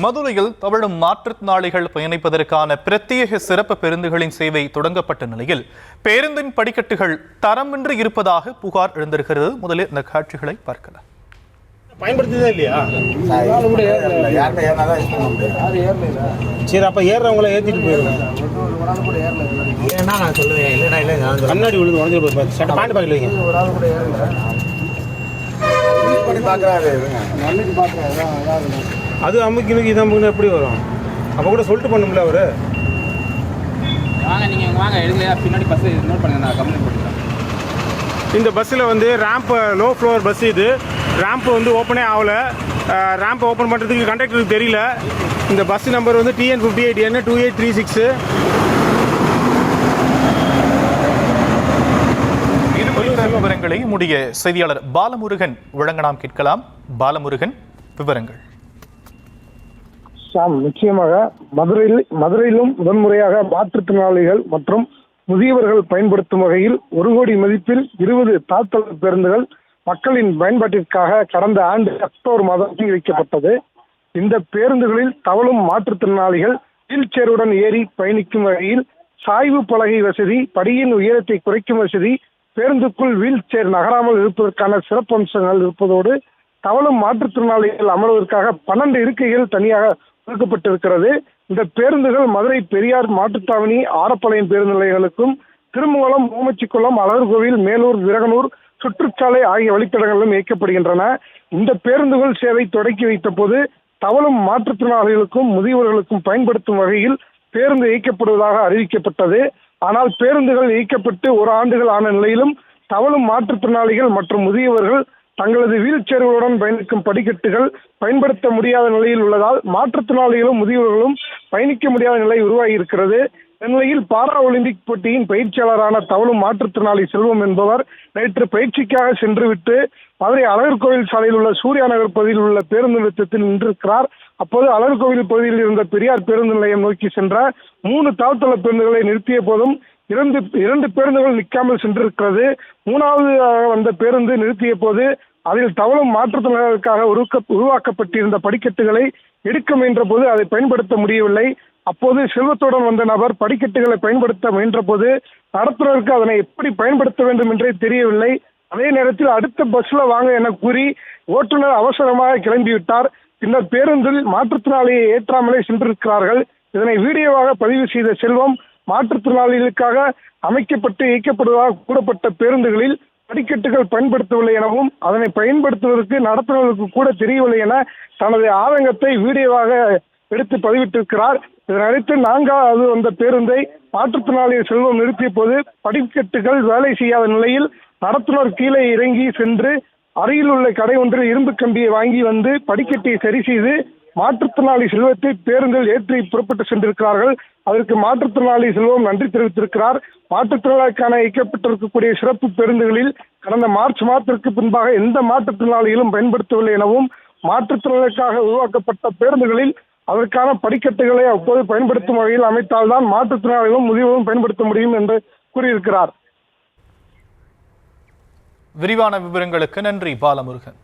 மதுரையில் தவழும் மாற்றுத்திறனாளிகள் பயணிப்பதற்கான பிரத்யேக சிறப்பு பேருந்துகளின் சேவை தொடங்கப்பட்ட நிலையில் பேருந்தின் படிக்கட்டுகள் தரமின்றி இருப்பதாக புகார் எழுந்திருக்கிறது. முதலில் இந்த காட்சிகளை பார்க்கலாம். பயன்படுத்தியதே இல்லையா? சரி, அப்ப ஏறுறவங்கள ஏத்திட்டு போயிருங்க. நான் சொல்லுவேன், கண்ணாடி விழுந்து உடஞ்சி சட்டை பேண்ட் பாக்கெட் வைங்க. அது அமுக்கு இது அமுக்குன்னு எப்படி வரும்? அப்போ கூட சொல்லிட்டு பண்ணும்ல அவரு. வாங்க, நீங்கள் வாங்க, எடுக்கலையா பின்னாடி பஸ் நோட் பண்ணுங்க, நான் கம்ப்ளைண்ட் பண்ணுறேன். இந்த பஸ்ஸில் வந்து ரேம்ப் லோ ஃப்ளோர் பஸ், இது ரேம்ப் வந்து ஓப்பனே ஆகலை. ரேம்ப் ஓப்பன் பண்ணுறதுக்கு கண்டக்டருக்கு தெரியல. இந்த பஸ் நம்பர் வந்து TN58N 2836. இது குறித்த விவரங்களை முடிய செய்தியாளர் பாலமுருகன் வழங்க நாம் கேட்கலாம். பாலமுருகன், விவரங்கள். நிச்சயமாக மதுரையிலும் முதன்முறையாக மாற்றுத்திறனாளிகள் மற்றும் முதியவர்கள் பயன்படுத்தும் வகையில் 1 கோடி மதிப்பில் 20 தாழ்த்தள பேருந்துகள் மக்களின் பயன்பாட்டிற்காக கடந்த ஆண்டு அக்டோபர் மாதம் வைக்கப்பட்டது. இந்த பேருந்துகளில் தவழும் மாற்றுத்திறனாளிகள் வீல் சேருடன் ஏறி பயணிக்கும் வகையில் சாய்வு பலகை வசதி, படியின் உயரத்தை குறைக்கும் வசதி, பேருந்துக்குள் வீல் சேர் நகராமல் இருப்பதற்கான சிறப்பு அம்சங்கள் இருப்பதோடு தவழும் மாற்றுத்திறனாளிகள் அமர்வதற்காக 12 இருக்கைகள் தனியாக ஒதுக்கப்பட்டிருக்கிறது. இந்த பேருந்துகள் மதுரை பெரியார் மாட்டுத்தாவணி, ஆரப்பாளையம் பேருந்து நிலையங்களுக்கும், திருமங்கலம், ஊமச்சிக்குளம், அழகர்கோவில், மேலூர், விரகனூர், சுற்றுச்சாலை ஆகிய வழித்தடங்களிலும் இயக்கப்படுகின்றன. இந்த பேருந்துகள் சேவை தொடக்கி வைத்த போது தவழும் மாற்றுத்திறனாளிகளுக்கும் முதியவர்களுக்கும் பயன்படுத்தும் வகையில் பேருந்து இயக்கப்படுவதாக அறிவிக்கப்பட்டது. ஆனால் பேருந்துகள் இயக்கப்பட்டு 1 ஆண்டுகள் ஆன நிலையிலும் தவழும் மாற்றுத்திறனாளிகள் மற்றும் முதியவர்கள் தங்களது வீல் சேர்களுடன் பயணிக்கும் படிக்கட்டுகள் பயன்படுத்த முடியாத நிலையில் உள்ளதால் மாற்றுத்திறனாளிகளும் முதியவர்களும் பயணிக்க முடியாத நிலை உருவாகி இருக்கிறது. இந்நிலையில் பாரா ஒலிம்பிக் போட்டியின் பயிற்சியாளரான தவழும் மாற்றுத்திறனாளி செல்வம் என்பவர் நேற்று பயிற்சிக்காக சென்றுவிட்டு மதுரை அழகர்கோவில் சாலையில் உள்ள சூர்யா நகர் பகுதியில் உள்ள பேருந்து நிலையத்தில் நின்றிருக்கிறார். அப்போது அழகர்கோவில் பகுதியில் இருந்த பெரியார் பேருந்து நிலையம் நோக்கி சென்ற 3 தாழ்த்தள பேருந்துகளை நிறுத்திய போதும் இரண்டு பேருந்துகள் நிற்காமல் சென்றிருக்கிறது. 3வது வந்த பேருந்து நிறுத்திய போது அதில் தவழும் மாற்றுத்திறனாளிகளுக்காக உருவாக்கப்பட்டிருந்த படிக்கட்டுகளை எடுக்க முயன்ற போது அதை பயன்படுத்த முடியவில்லை. அப்போது செல்வத்துடன் வந்த நபர் படிக்கட்டுகளை பயன்படுத்த முயன்ற போது நடத்துனருக்கு அதனை எப்படி பயன்படுத்த வேண்டும் என்றே தெரியவில்லை. அதே நேரத்தில் அடுத்த பஸ்ல வாங்க என கூறி ஓட்டுநர் அவசரமாக கிளம்பிவிட்டார். பின்னர் பேருந்தில் மாற்றுத்திறனாளியை ஏற்றாமலே சென்றிருக்கிறார்கள். இதனை வீடியோவாக பதிவு செய்த செல்வம், மாற்றுத்திறனாளிகளுக்காக அமைக்கப்பட்டு இயக்கப்படுவதாக கூறப்பட்ட பேருந்துகளில் படிக்கட்டுகள் பயன்படுத்தவில்லை எனவும் அதனை பயன்படுத்துவதற்கு நடத்துனர்களுக்கு கூட தெரியவில்லை என தனது ஆதங்கத்தை வீடியோவாக எடுத்து பதிவிட்டிருக்கிறார். இதனையடுத்து 4வது வந்த பேருந்தை மாற்றுத்திறனாளி செல்வம் நிறுத்திய போது படிக்கட்டுகள் வேலை செய்யாத நிலையில் நடத்துனர் கீழே இறங்கி சென்று அருகில் உள்ள கடை ஒன்றில் இரும்பு கம்பியை வாங்கி வந்து படிக்கட்டை சரி செய்து மாற்றுத்திறனாளி செல்வத்தை பேருந்தில் ஏற்றி புறப்பட்டு சென்றிருக்கிறார்கள். அதற்கு மாற்றுத்திறனாளி செல்வம் நன்றி தெரிவித்திருக்கிறார். மாற்றுத்திறனாளிக்கான இயக்கப்பட்டிருக்கக்கூடிய சிறப்பு பேருந்துகளில் கடந்த மார்ச் மாதத்திற்கு பின்பாக எந்த மாற்றுத்திறனாளிகளும் பயன்படுத்தவில்லை எனவும் மாற்றுத்திறனாளிக்காக உருவாக்கப்பட்ட பேருந்துகளில் அதற்கான படிக்கட்டுகளை அப்போது பயன்படுத்தும் வகையில் அமைத்தால்தான் மாற்றுத்திறனாளிகளும் முதியவர்களும் பயன்படுத்த முடியும் என்று கூறியிருக்கிறார். விரிவான விவரங்களுக்கு நன்றி பாலமுருகன்.